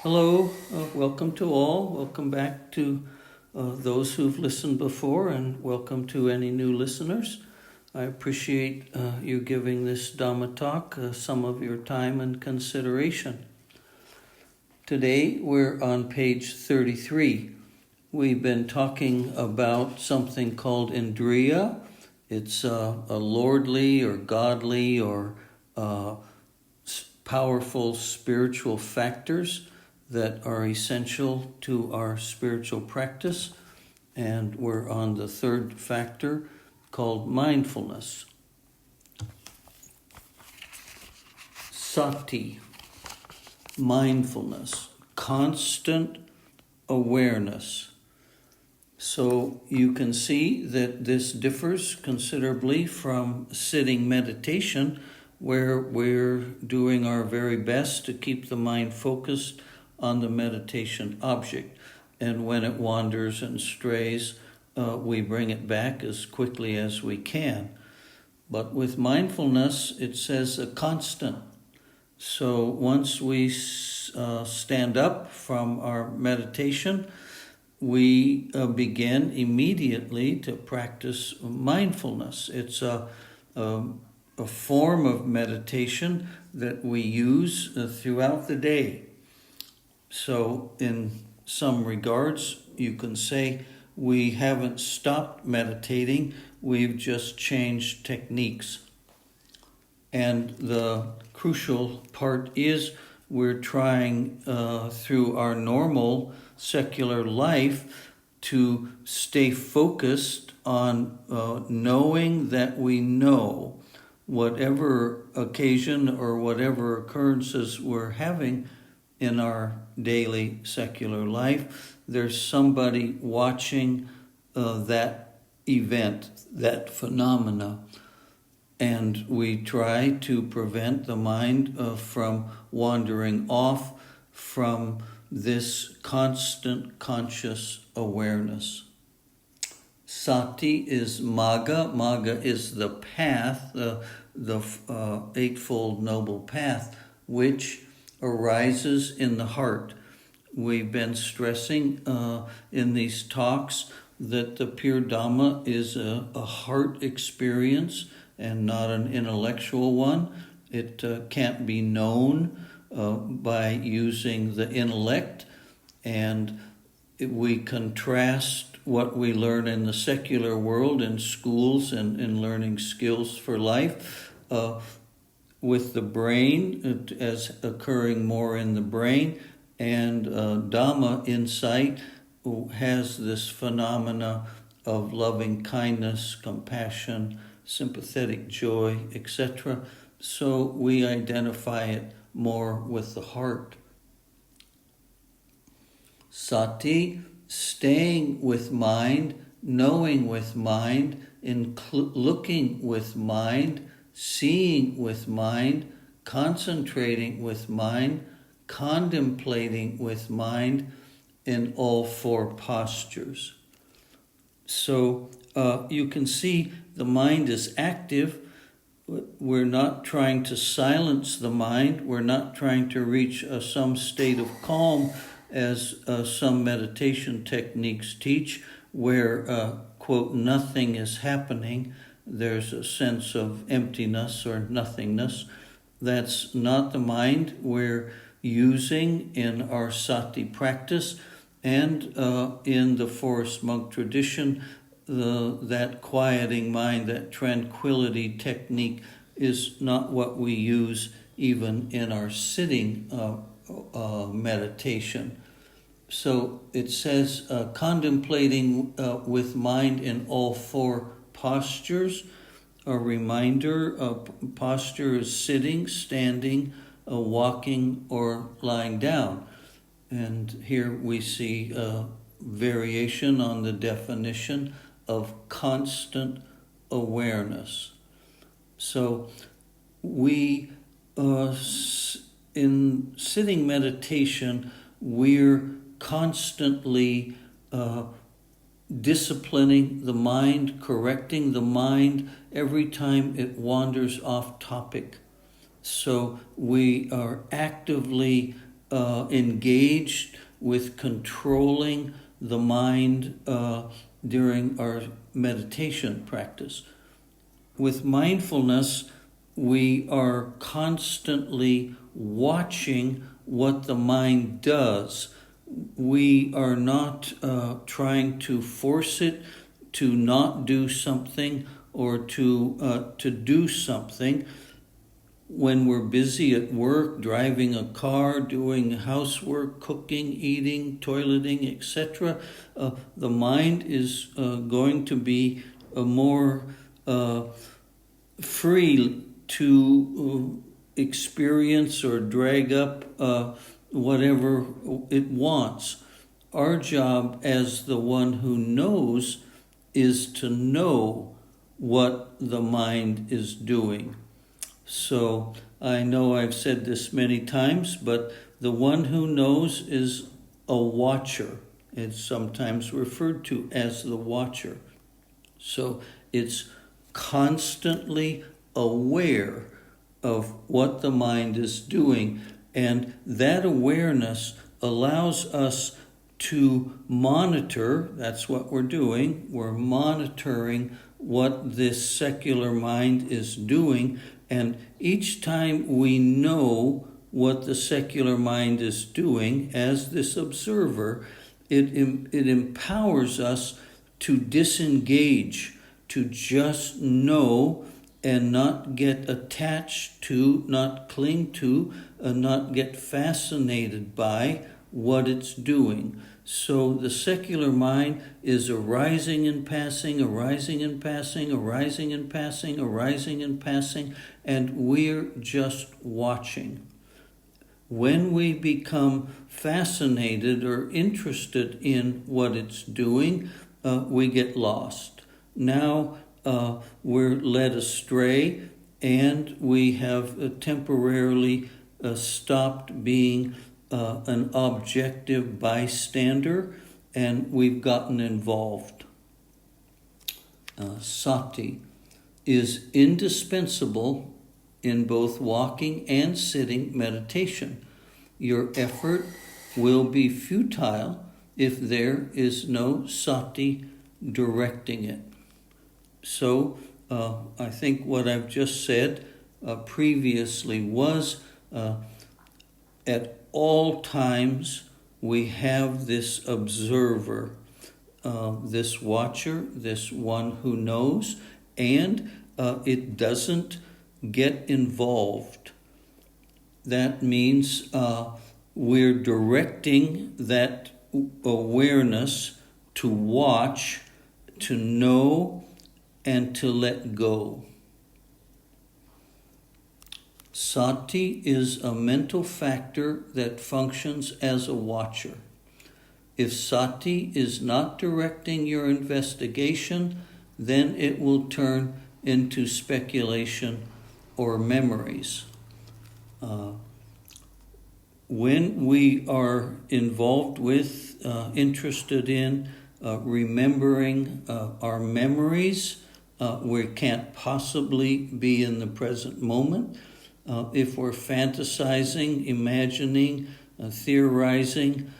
Hello, welcome to all. Welcome back to those who've listened before, and welcome to any new listeners. I appreciate you giving this Dhamma talk some of your time and consideration. Today we're on page 33. We've been talking about something called Indriya. It's a lordly or godly or powerful spiritual factors that are essential to our spiritual practice. And we're on the third factor called mindfulness. Sati, mindfulness, constant awareness. So you can see that this differs considerably from sitting meditation, where we're doing our very best to keep the mind focused on the meditation object. And when it wanders and strays, we bring it back as quickly as we can. But with mindfulness, it says a constant. So once we stand up from our meditation, we begin immediately to practice mindfulness. It's a form of meditation that we use throughout the day. So in some regards, you can say we haven't stopped meditating, we've just changed techniques. And the crucial part is we're trying through our normal secular life to stay focused on knowing that we know whatever occasion or whatever occurrences we're having in our daily secular life, there's somebody watching that event, that phenomena. And we try to prevent the mind from wandering off from this constant conscious awareness. Sati is Magga. Magga is the path, the Eightfold Noble Path, which arises in the heart. We've been stressing in these talks that the pure Dhamma is a heart experience and not an intellectual one. It can't be known by using the intellect, and we contrast what we learn in the secular world in schools and in learning skills for life with the brain as occurring more in the brain, and Dhamma insight has this phenomena of loving kindness, compassion, sympathetic joy, etc. So we identify it more with the heart. Sati, staying with mind, knowing with mind, looking with mind, seeing with mind, concentrating with mind, contemplating with mind in all four postures. So you can see the mind is active. We're not trying to silence the mind. We're not trying to reach some state of calm, as some meditation techniques teach, where, quote, nothing is happening. There's a sense of emptiness or nothingness. That's not the mind we're using in our sati practice. And in the forest monk tradition, that quieting mind, that tranquility technique is not what we use even in our sitting meditation. So it says contemplating with mind in all four postures. A reminder, posture is sitting, standing, walking, or lying down. And here we see a variation on the definition of constant awareness. So we, in sitting meditation, we're constantly disciplining the mind, correcting the mind every time it wanders off topic. So we are actively engaged with controlling the mind during our meditation practice. With mindfulness, we are constantly watching what the mind does. We are not trying to force it to not do something or to do something. When we're busy at work, driving a car, doing housework, cooking, eating, toileting, etc., the mind is going to be more free to experience or drag up whatever it wants. Our job as the one who knows is to know what the mind is doing. So I know I've said this many times, but the one who knows is a watcher. It's sometimes referred to as the watcher. So it's constantly aware of what the mind is doing, and that awareness allows us to monitor. That's what we're doing. We're monitoring what this secular mind is doing, and each time we know what the secular mind is doing as this observer, it empowers us to disengage, to just know and not get attached to, not cling to, not get fascinated by what it's doing. So the secular mind is arising and passing, arising and passing, arising and passing, arising and passing, and we're just watching. When we become fascinated or interested in what it's doing, we get lost. Now we're led astray, and we have temporarily stopped being an objective bystander, and we've gotten involved. Sati is indispensable in both walking and sitting meditation. Your effort will be futile if there is no sati directing it. So I think what I've just said previously was at all times we have this observer, this watcher, this one who knows, and it doesn't get involved. That means we're directing that awareness to watch, to know, and to let go. Sati is a mental factor that functions as a watcher. If sati is not directing your investigation, then it will turn into speculation or memories. When we are involved with, interested in remembering our memories, we can't possibly be in the present moment. If we're fantasizing, imagining, theorizing,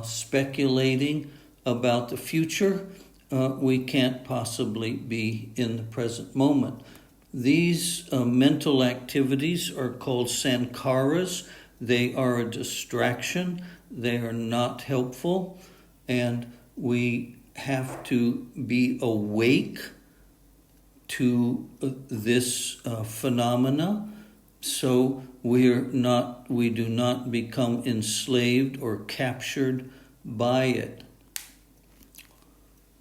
speculating about the future, we can't possibly be in the present moment. These mental activities are called sankharas. They are a distraction. They are not helpful, and we have to be awake to this phenomena, so we do not become enslaved or captured by it.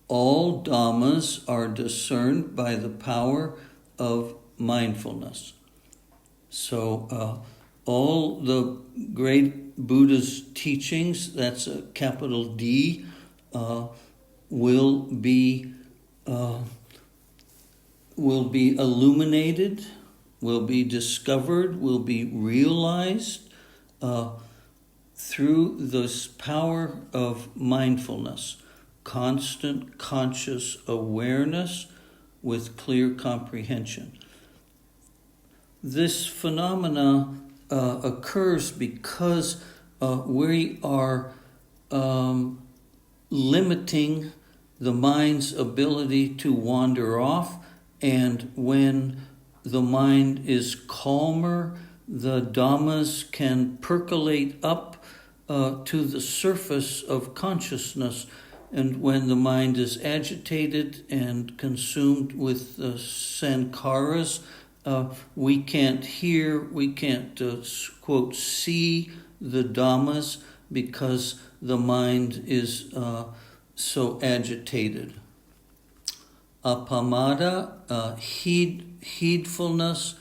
All dhammas are discerned by the power of mindfulness. So all the great Buddha's teachings, that's a capital D, will be illuminated, will be discovered, will be realized through this power of mindfulness, constant conscious awareness with clear comprehension. This phenomena occurs because we are limiting the mind's ability to wander off, and when the mind is calmer, the dhammas can percolate up to the surface of consciousness. And when the mind is agitated and consumed with sankharas, we can't hear, we can't, quote, see the dhammas because the mind is so agitated. Apamada, heedfulness,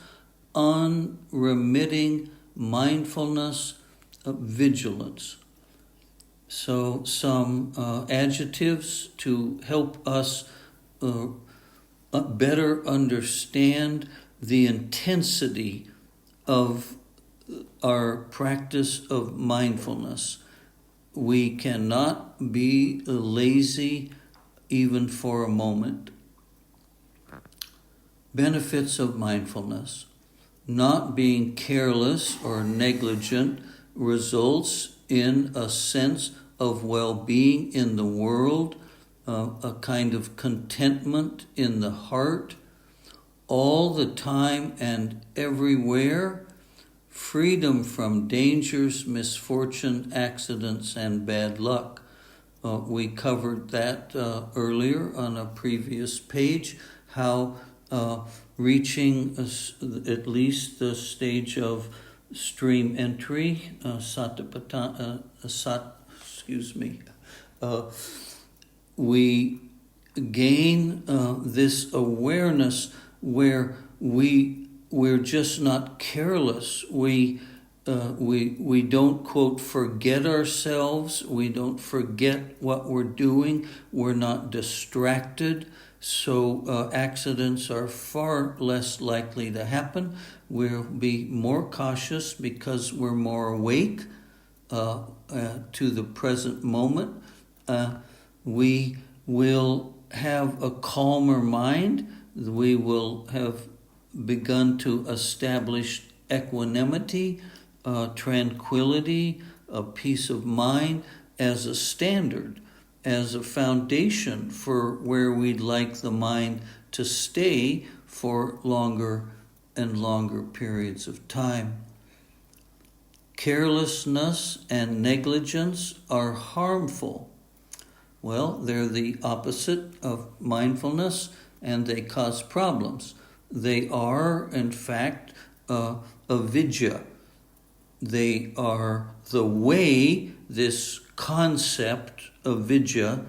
unremitting mindfulness, vigilance. So some adjectives to help us better understand the intensity of our practice of mindfulness. We cannot be lazy even for a moment. Benefits of mindfulness. Not being careless or negligent results in a sense of well-being in the world, a kind of contentment in the heart, all the time and everywhere, freedom from dangers, misfortune, accidents, and bad luck. We covered that earlier on a previous page, how reaching at least the stage of stream entry, we gain this awareness where we're just not careless. We don't, quote, forget ourselves. We don't forget what we're doing. We're not distracted. So accidents are far less likely to happen. We'll be more cautious because we're more awake to the present moment. We will have a calmer mind. We will have begun to establish equanimity, tranquility, a peace of mind as a standard, as a foundation for where we'd like the mind to stay for longer and longer periods of time. Carelessness and negligence are harmful. Well, they're the opposite of mindfulness, and they cause problems. They are, in fact, avidya. They are the way this concept of vidya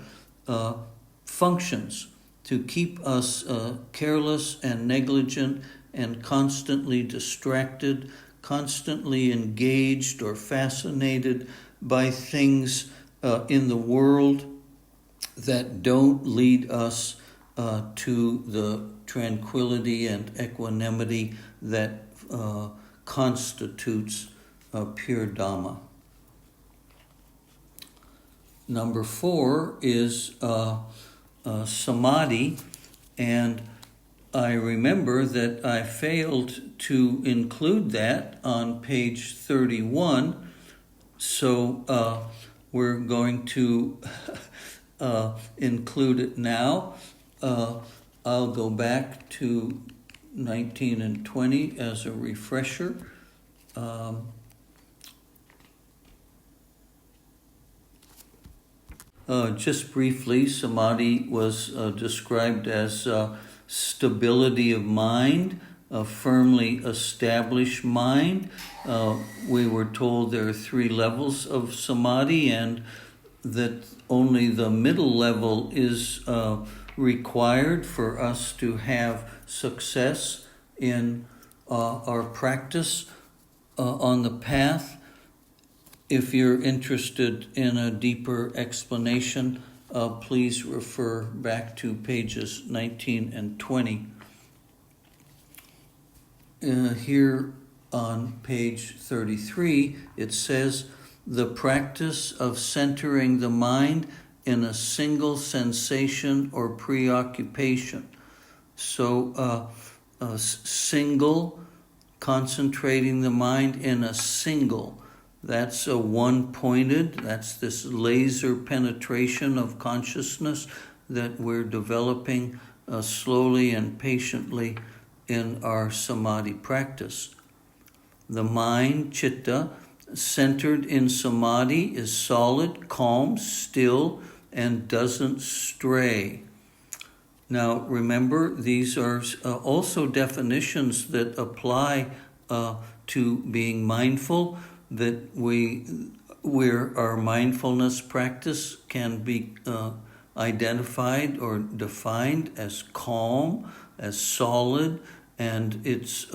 functions, to keep us careless and negligent and constantly distracted, constantly engaged or fascinated by things in the world that don't lead us to the tranquility and equanimity that constitutes pure Dhamma. Number 4 is samadhi, and I remember that I failed to include that on page 31, so we're going to include it now. I'll go back to 19 and 20 as a refresher. Just briefly, samadhi was described as stability of mind, a firmly established mind. We were told there are 3 levels of samadhi, and that only the middle level is required for us to have success in our practice on the path. If you're interested in a deeper explanation, please refer back to pages 19 and 20. Here on page 33, it says, the practice of centering the mind in a single sensation or preoccupation. So, single, concentrating the mind in a single. That's a one-pointed, that's this laser penetration of consciousness that we're developing slowly and patiently in our samadhi practice. The mind, chitta, centered in samadhi is solid, calm, still, and doesn't stray. Now remember, these are also definitions that apply to being mindful, that where our mindfulness practice can be identified or defined as calm, as solid, and it's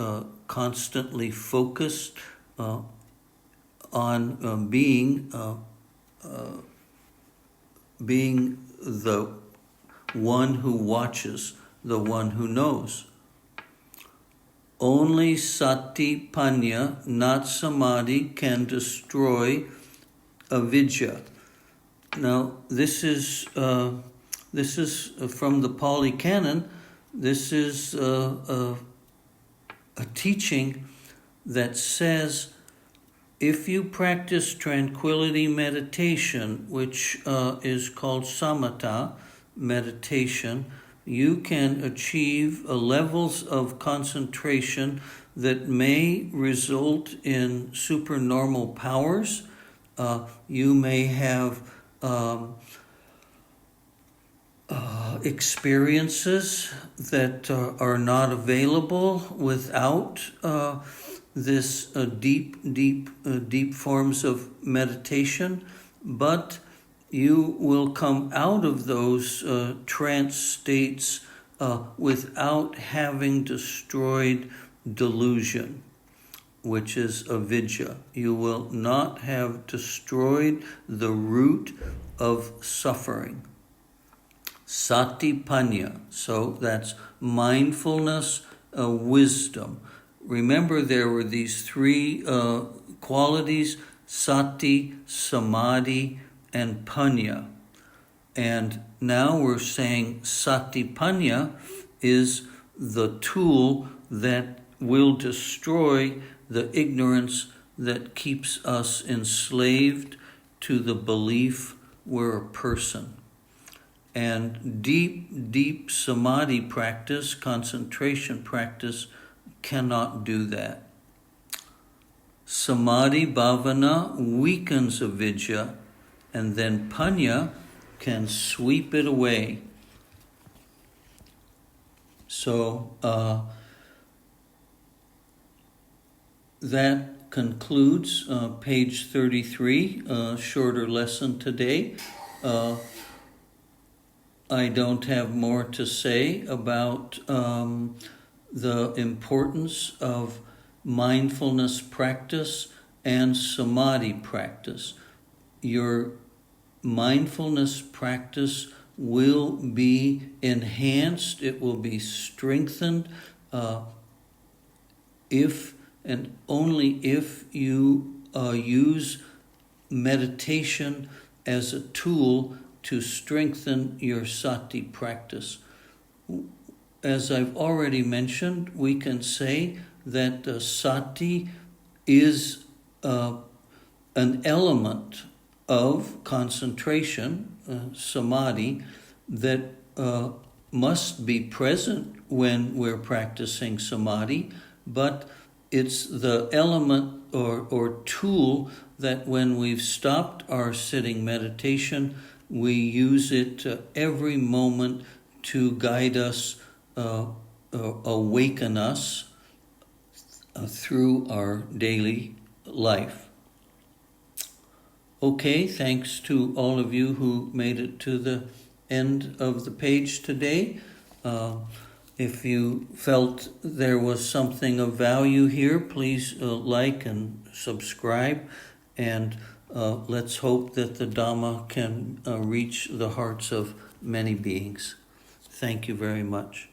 constantly focused on being the one who watches, the one who knows. Only sati panya, not samadhi, can destroy avidya. Now, this is from the Pali Canon. This is a teaching that says if you practice tranquility meditation, which is called samatha meditation, you can achieve levels of concentration that may result in supernormal powers. You may have experiences that are not available without this deep forms of meditation, but you will come out of those trance states without having destroyed delusion, which is avidya. You will not have destroyed the root of suffering. Satipanya, so that's mindfulness, wisdom. Remember, there were these three qualities: sati, samadhi, and panya. And now we're saying satipanya is the tool that will destroy the ignorance that keeps us enslaved to the belief we're a person. And deep samadhi practice, concentration practice, cannot do that. Samadhi bhavana weakens avidya, and then panya can sweep it away. So that concludes page 33, shorter lesson today. I don't have more to say about the importance of mindfulness practice and samadhi practice. Your mindfulness practice will be enhanced, it will be strengthened if and only if you use meditation as a tool to strengthen your sati practice. As I've already mentioned, we can say that sati is an element of concentration, samadhi, that must be present when we're practicing samadhi, but it's the element or tool that when we've stopped our sitting meditation, we use it every moment to guide us, awaken us through our daily life. Okay, thanks to all of you who made it to the end of the page today. If you felt there was something of value here, please like and subscribe, and let's hope that the Dhamma can reach the hearts of many beings. Thank you very much.